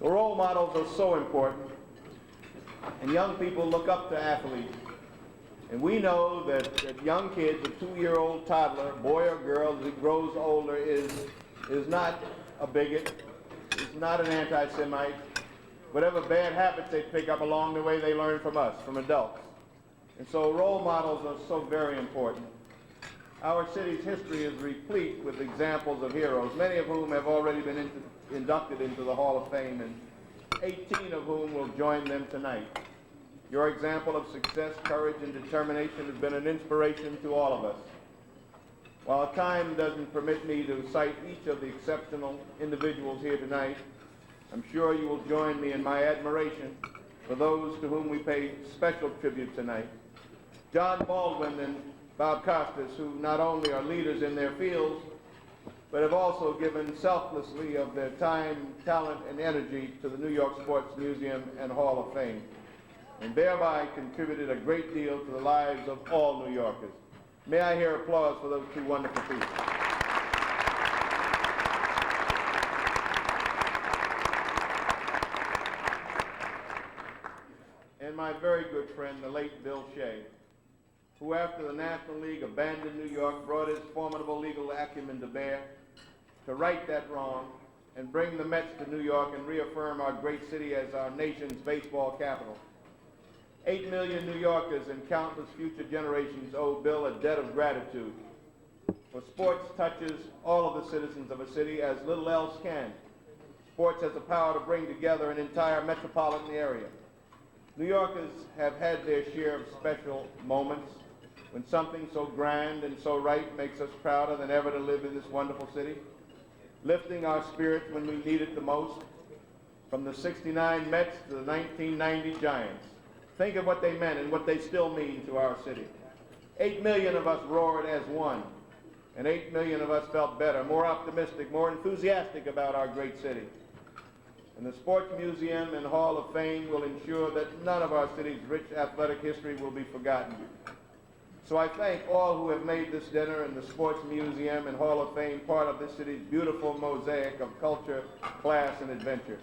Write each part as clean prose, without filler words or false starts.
The role models are so important, and young people look up to athletes. And we know that young kids, a 2-year-old toddler, boy or girl, as he grows older, is not a bigot, is not an anti-Semite. Whatever bad habits they pick up along the way, they learn from us, from adults. And so role models are so very important. Our city's history is replete with examples of heroes, many of whom have already been inducted into the Hall of Fame, and 18 of whom will join them tonight. Your example of success, courage, and determination has been an inspiration to all of us. While time doesn't permit me to cite each of the exceptional individuals here tonight, I'm sure you will join me in my admiration for those to whom we pay special tribute tonight. John Baldwin and Bob Costas, who not only are leaders in their fields, but have also given selflessly of their time, talent, and energy to the New York Sports Museum and Hall of Fame, and thereby contributed a great deal to the lives of all New Yorkers. May I hear applause for those two wonderful people. And my very good friend, the late Bill Shea, who after the National League abandoned New York, brought his formidable legal acumen to bear to right that wrong and bring the Mets to New York and reaffirm our great city as our nation's baseball capital. 8 million New Yorkers and countless future generations owe Bill a debt of gratitude. For sports touches all of the citizens of a city as little else can. Sports has the power to bring together an entire metropolitan area. New Yorkers have had their share of special moments when something so grand and so right makes us prouder than ever to live in this wonderful city, lifting our spirits when we need it the most, from the '69 Mets to the 1990 Giants. Think of what they meant and what they still mean to our city. 8 million of us roared as one, and 8 million of us felt better, more optimistic, more enthusiastic about our great city. And the Sports Museum and Hall of Fame will ensure that none of our city's rich athletic history will be forgotten. So I thank all who have made this dinner and the Sports Museum and Hall of Fame part of this city's beautiful mosaic of culture, class, and adventure.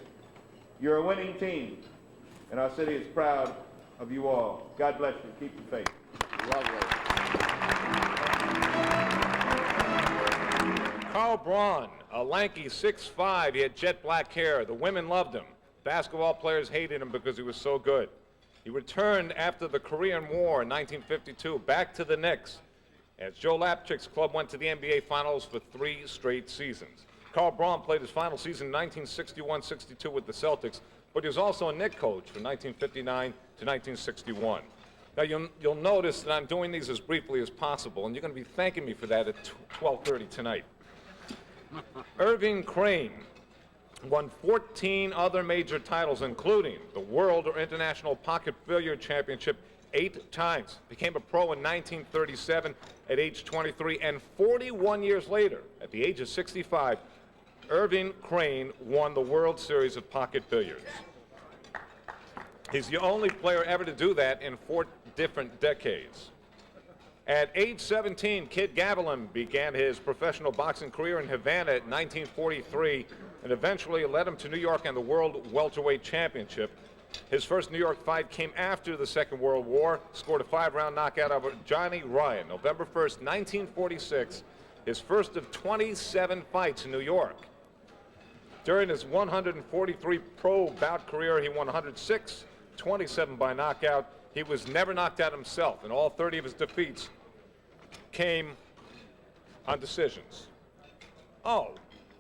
You're a winning team, and our city is proud of you all. God bless you. Keep the faith. Lovely. Carl Braun, a lanky 6'5", he had jet black hair. The women loved him. Basketball players hated him because he was so good. He returned after the Korean War in 1952 back to the Knicks, as Joe Lapchick's club went to the NBA Finals for 3 straight seasons. Carl Braun played his final season in 1961-62 with the Celtics, but he was also a Knicks coach from 1959 to 1961. Now, you'll notice that I'm doing these as briefly as possible, and you're going to be thanking me for that at 12:30 tonight. Irving Crane won 14 other major titles, including the World or International Pocket Billiard Championship 8 times. Became a pro in 1937 at age 23, and 41 years later, at the age of 65, Irving Crane won the World Series of Pocket Billiards. He's the only player ever to do that in 4 different decades. At age 17, Kid Gavilan began his professional boxing career in Havana in 1943, and eventually led him to New York and the World Welterweight Championship. His first New York fight came after the Second World War, scored a 5-round knockout over Johnny Ryan, November 1st, 1946, his first of 27 fights in New York. During his 143 pro bout career, he won 106, 27 by knockout. He was never knocked out himself, and all 30 of his defeats came on decisions. Oh,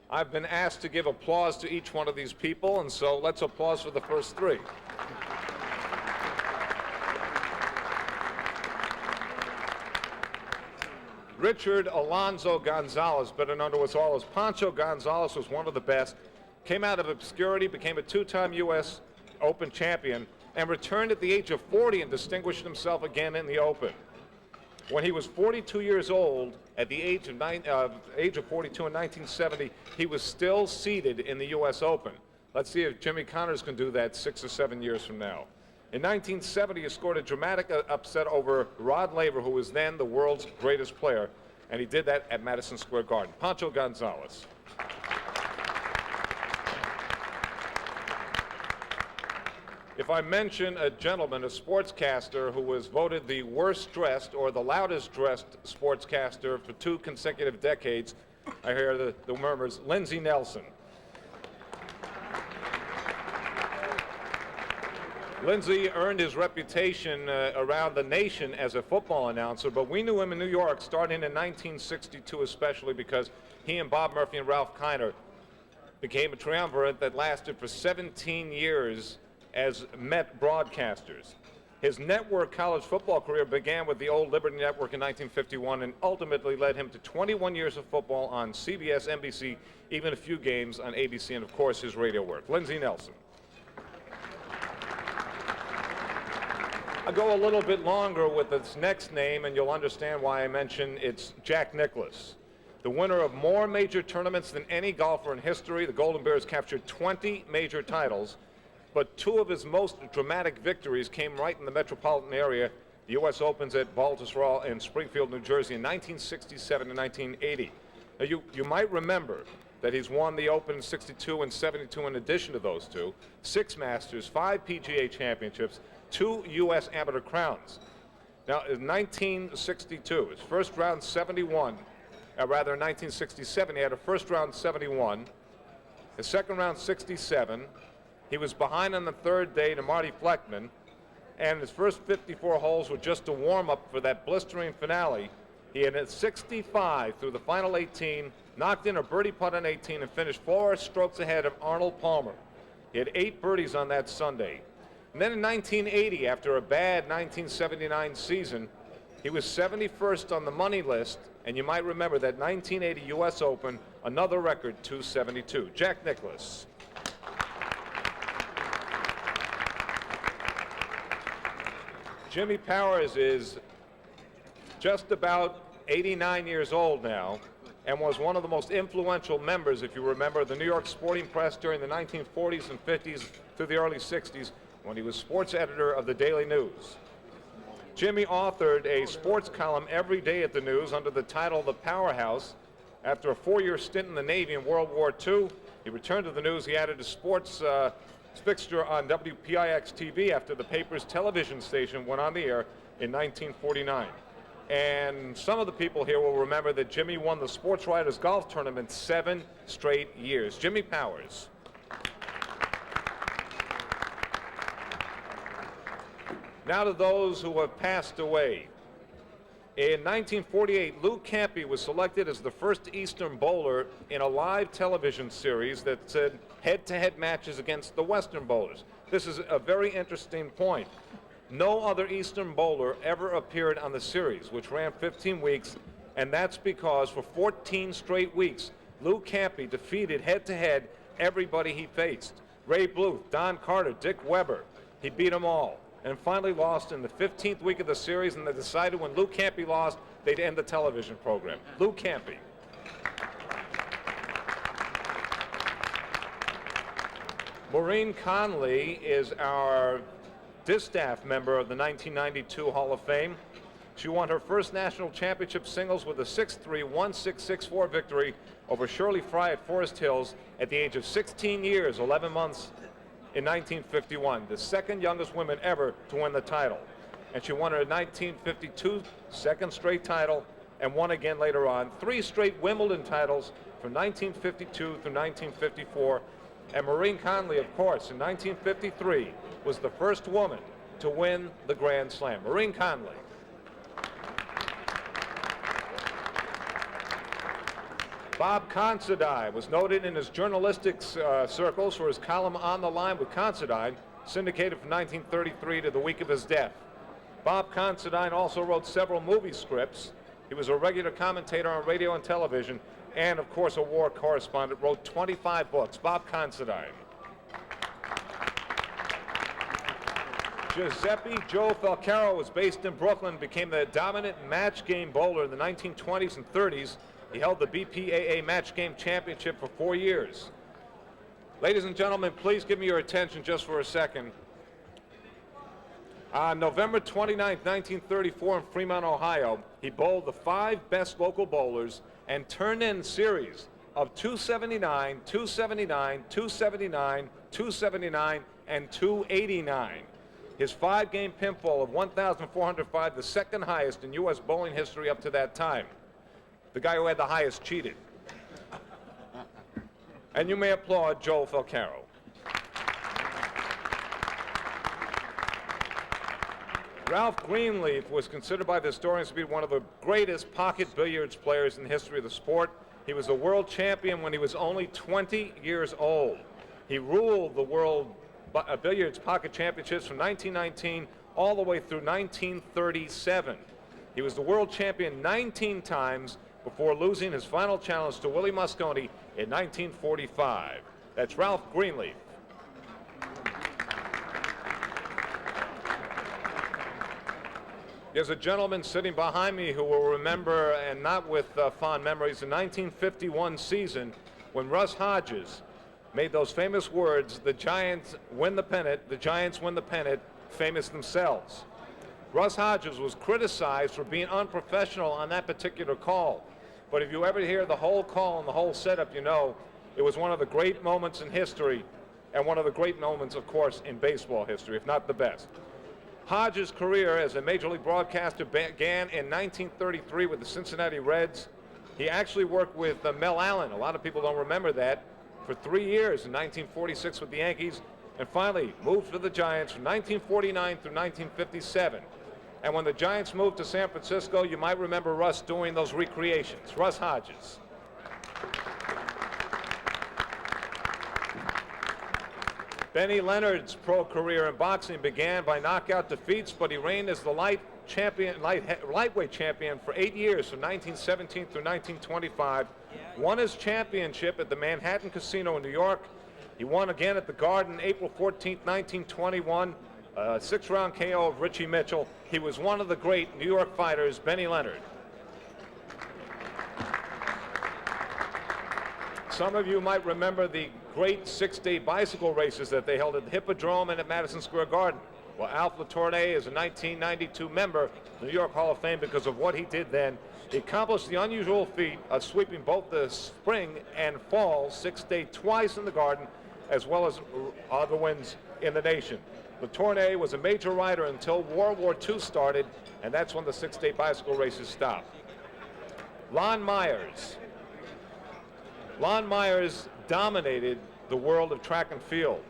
I've been asked to give applause to each one of these people, and so let's applause for the first 3. Richard Alonzo Gonzalez, better known to us all as Pancho Gonzales, was one of the best. Came out of obscurity, became a 2-time U.S. Open champion, and returned at the age of 40 and distinguished himself again in the Open. When he was 42 years old, at the age of 42 in 1970, he was still seated in the U.S. Open. Let's see if Jimmy Connors can do that 6 or 7 years from now. In 1970, he scored a dramatic upset over Rod Laver, who was then the world's greatest player, and he did that at Madison Square Garden. Pancho Gonzalez. If I mention a gentleman, a sportscaster, who was voted the worst dressed or the loudest dressed sportscaster for 2 consecutive decades, I hear the murmurs, Lindsey Nelson. Lindsey earned his reputation around the nation as a football announcer, but we knew him in New York starting in 1962, especially because he and Bob Murphy and Ralph Kiner became a triumvirate that lasted for 17 years as Met broadcasters. His network college football career began with the old Liberty Network in 1951 and ultimately led him to 21 years of football on CBS, NBC, even a few games on ABC, and of course his radio work. Lindsey Nelson. I'll go a little bit longer with this next name, and you'll understand why I mention it's Jack Nicklaus. The winner of more major tournaments than any golfer in history, the Golden Bears captured 20 major titles, but 2 of his most dramatic victories came right in the metropolitan area, the U.S. Opens at Baltusrol and Springfield, New Jersey in 1967 and 1980. Now, you might remember that he's won the Open 62 and 72 in addition to those 2, 6 Masters, 5 PGA championships, 2 U.S. amateur crowns. Now, in 1962, his first round 71, rather in 1967, he had a first round 71, his second round 67. He was behind on the 3rd day to Marty Fleckman, and his first 54 holes were just a warm-up for that blistering finale. He had a 65 through the final 18, knocked in a birdie putt on 18, and finished 4 strokes ahead of Arnold Palmer. He had 8 birdies on that Sunday. And then in 1980, after a bad 1979 season, he was 71st on the money list, and you might remember that 1980 U.S. Open, another record, 272. Jack Nicklaus. Jimmy Powers is just about 89 years old now and was one of the most influential members, if you remember, the New York sporting press during the 1940s and 50s through the early 60s when he was sports editor of the Daily News. Jimmy authored a sports column every day at the News under the title The Powerhouse. After a 4-year stint in the Navy in World War II, he returned to the News. He added a sports fixture on WPIX TV after the paper's television station went on the air in 1949. And some of the people here will remember that Jimmy won the Sports Writers Golf Tournament 7 straight years. Jimmy Powers. Now to those who have passed away. In 1948, Lou Campi was selected as the first Eastern bowler in a live television series that said head-to-head matches against the Western bowlers. This is a very interesting point. No other Eastern bowler ever appeared on the series, which ran 15 weeks, and that's because for 14 straight weeks, Lou Campi defeated head-to-head everybody he faced. Ray Bluth, Don Carter, Dick Weber. He beat them all. And finally lost in the 15th week of the series, and they decided when Lou Campi lost, they'd end the television program. Lou Campi. Maureen Connolly is our distaff member of the 1992 Hall of Fame. She won her first national championship singles with a 6-3, 1-6, 6-4 victory over Shirley Fry at Forest Hills at the age of 16 years, 11 months, in 1951, the second youngest woman ever to win the title. And she won her 1952 second straight title and won again later on. 3 straight Wimbledon titles from 1952 through 1954. And Maureen Connolly, of course, in 1953 was the first woman to win the Grand Slam. Maureen Connolly. Bob Considine was noted in his journalistic circles for his column On the Line with Considine, syndicated from 1933 to the week of his death. Bob Considine also wrote several movie scripts. He was a regular commentator on radio and television, and of course a war correspondent, wrote 25 books. Bob Considine. Giuseppe Joe Falcaro was based in Brooklyn, became the dominant match game bowler in the 1920s and 30s. He held the BPAA Match Game Championship for 4 years. Ladies and gentlemen, please give me your attention just for a second. On November 29, 1934 in Fremont, Ohio, he bowled the 5 best local bowlers and turned in series of 279, 279, 279, 279, and 289. His 5-game pinfall of 1,405, the second highest in U.S. bowling history up to that time. The guy who had the highest cheated. And you may applaud Joe Falcaro. Ralph Greenleaf was considered by the historians to be one of the greatest pocket billiards players in the history of the sport. He was a world champion when he was only 20 years old. He ruled the world billiards pocket championships from 1919 all the way through 1937. He was the world champion 19 times before losing his final challenge to Willie Mosconi in 1945. That's Ralph Greenleaf. There's a gentleman sitting behind me who will remember, and not with fond memories, the 1951 season when Russ Hodges made those famous words, "The Giants win the pennant, the Giants win the pennant," famous themselves. Russ Hodges was criticized for being unprofessional on that particular call. But if you ever hear the whole call and the whole setup, you know it was one of the great moments in history and one of the great moments, of course, in baseball history, if not the best. Hodges' career as a Major League broadcaster began in 1933 with the Cincinnati Reds. He actually worked with Mel Allen. A lot of people don't remember that. For 3 years in 1946 with the Yankees, and finally moved to the Giants from 1949 through 1957. And when the Giants moved to San Francisco, you might remember Russ doing those recreations. Russ Hodges. Benny Leonard's pro career in boxing began by knockout defeats, but he reigned as the lightweight champion for 8 years, from 1917 through 1925. Won his championship at the Manhattan Casino in New York. He won again at the Garden April 14, 1921, a 6-round KO of Richie Mitchell. He was one of the great New York fighters, Benny Leonard. Some of you might remember the great 6-day bicycle races that they held at the Hippodrome and at Madison Square Garden. Well, Alfred Letourner is a 1992 member of the New York Hall of Fame because of what he did then. He accomplished the unusual feat of sweeping both the spring and fall 6-day twice in the Garden, as well as other wins in the nation. Letourner was a major rider until World War II started, and that's when the 6-day bicycle races stopped. Lon Myers. Lon Myers dominated the world of track and field.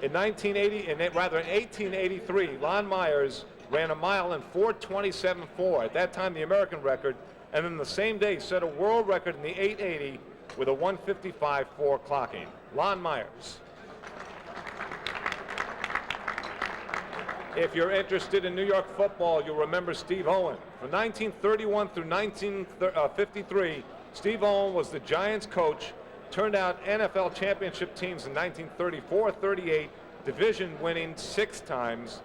In 1883, Lon Myers ran a mile in 4:27.4, at that time the American record, and then the same day set a world record in the 880 with a 1:55.4 clocking. Lon Myers. If you're interested in New York football, you'll remember Steve Owen. From 1931 through 1953, Steve Owen was the Giants coach, turned out NFL championship teams in 1934, 38, division winning 6 times.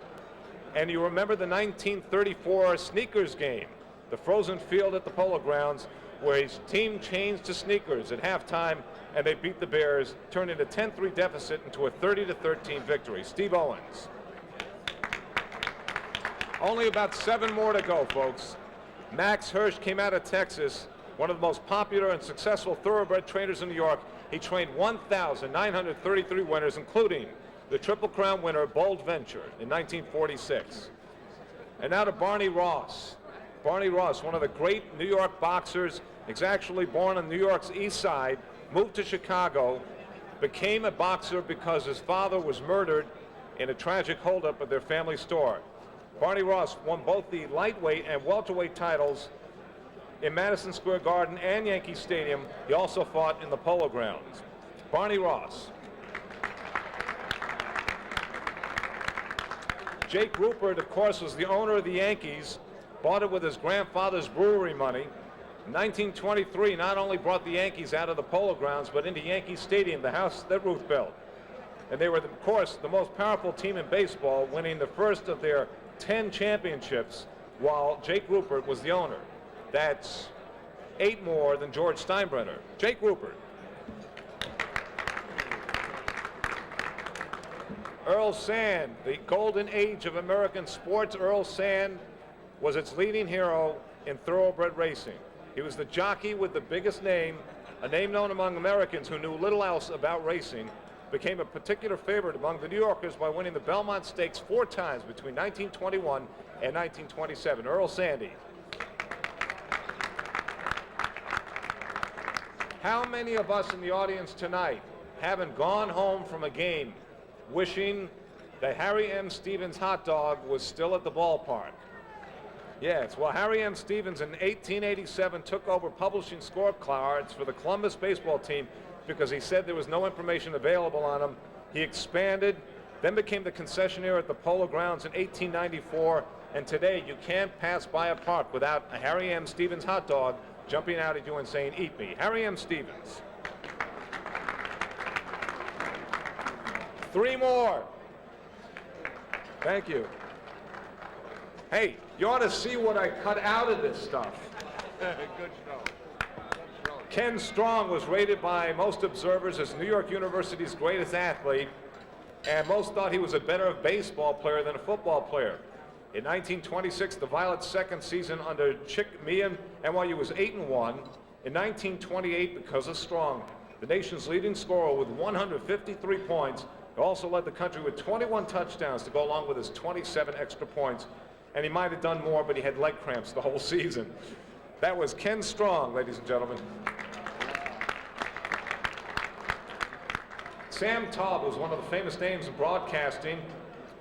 And you remember the 1934 sneakers game, the frozen field at the Polo Grounds, where his team changed to sneakers at halftime, and they beat the Bears, turning a 10-3 deficit into a 30-13 victory. Steve Owens. Only about 7 more to go, folks. Max Hirsch came out of Texas, one of the most popular and successful thoroughbred trainers in New York. He trained 1,933 winners, including the Triple Crown winner, Bold Venture, in 1946. And now to Barney Ross. Barney Ross, one of the great New York boxers, is actually born on New York's East Side, moved to Chicago, became a boxer because his father was murdered in a tragic holdup at their family store. Barney Ross won both the lightweight and welterweight titles in Madison Square Garden and Yankee Stadium. He also fought in the Polo Grounds. Barney Ross. Jake Ruppert, of course, was the owner of the Yankees, bought it with his grandfather's brewery money. In 1923, not only brought the Yankees out of the Polo Grounds, but into Yankee Stadium, the house that Ruth built. And they were, of course, the most powerful team in baseball, winning the first of their 10 championships, while Jake Ruppert was the owner. That's 8 more than George Steinbrenner. Jake Ruppert. Earl Sande, the golden age of American sports. Earl Sande was its leading hero in thoroughbred racing. He was the jockey with the biggest name a name known among Americans who knew little else about racing, became a particular favorite among the New Yorkers by winning the Belmont Stakes 4 times between 1921 and 1927. Earl Sande. How many of us in the audience tonight haven't gone home from a game wishing that Harry M. Stevens' hot dog was still at the ballpark? Yes, well, Harry M. Stevens in 1887 took over publishing scorecards for the Columbus baseball team because he said there was no information available on him. He expanded, then became the concessionaire at the Polo Grounds in 1894, and today you can't pass by a park without a Harry M. Stevens hot dog jumping out at you and saying, "Eat me." Harry M. Stevens. 3 more. Thank you. Hey, you ought to see what I cut out of this stuff. Good show. Ken Strong was rated by most observers as New York University's greatest athlete, and most thought he was a better baseball player than a football player. In 1926, the Violets' second season under Chick Meehan, NYU was 8-1. In 1928, because of Strong, the nation's leading scorer with 153 points, he also led the country with 21 touchdowns to go along with his 27 extra points. And he might have done more, but he had leg cramps the whole season. That was Ken Strong, ladies and gentlemen. Sam Taub was one of the famous names in broadcasting.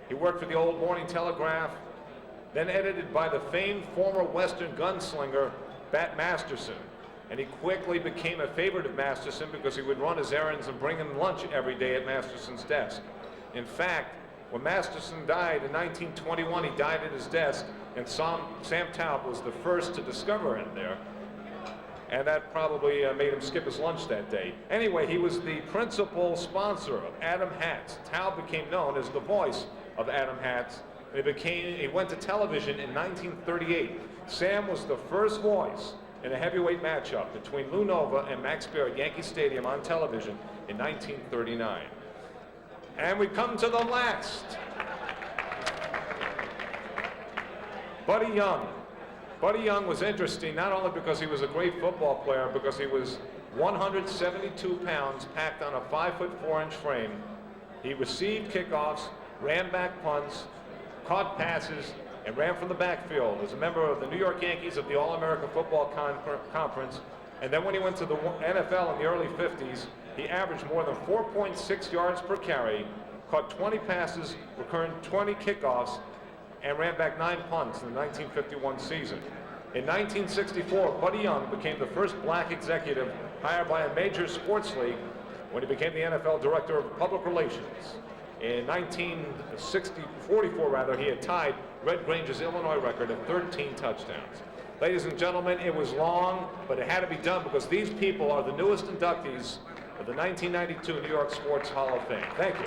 He worked for the Old Morning Telegraph, then edited by the famed former Western gunslinger, Bat Masterson. And he quickly became a favorite of Masterson because he would run his errands and bring him lunch every day at Masterson's desk. In fact, when Masterson died in 1921, he died at his desk, and Sam Taub was the first to discover him there. And that probably made him skip his lunch that day. Anyway, he was the principal sponsor of Adam Hats. Taub became known as the voice of Adam Hats. He went to television in 1938. Sam was the first voice in a heavyweight matchup between Lou Nova and Max Baer at Yankee Stadium on television in 1939. And we come to the last. Buddy Young. Buddy Young was interesting not only because he was a great football player, because he was 172 pounds packed on a 5'4" frame. He received kickoffs, ran back punts, caught passes, and ran from the backfield as a member of the New York Yankees of the All-America Football Conference. And then when he went to the NFL in the early 50s, he averaged more than 4.6 yards per carry, caught 20 passes, returned 20 kickoffs, and ran back 9 punts in the 1951 season. In 1964, Buddy Young became the first black executive hired by a major sports league when he became the NFL Director of Public Relations. In 1944, he had tied Red Grange's Illinois record of 13 touchdowns. Ladies and gentlemen, it was long, but it had to be done because these people are the newest inductees of the 1992 New York Sports Hall of Fame. Thank you.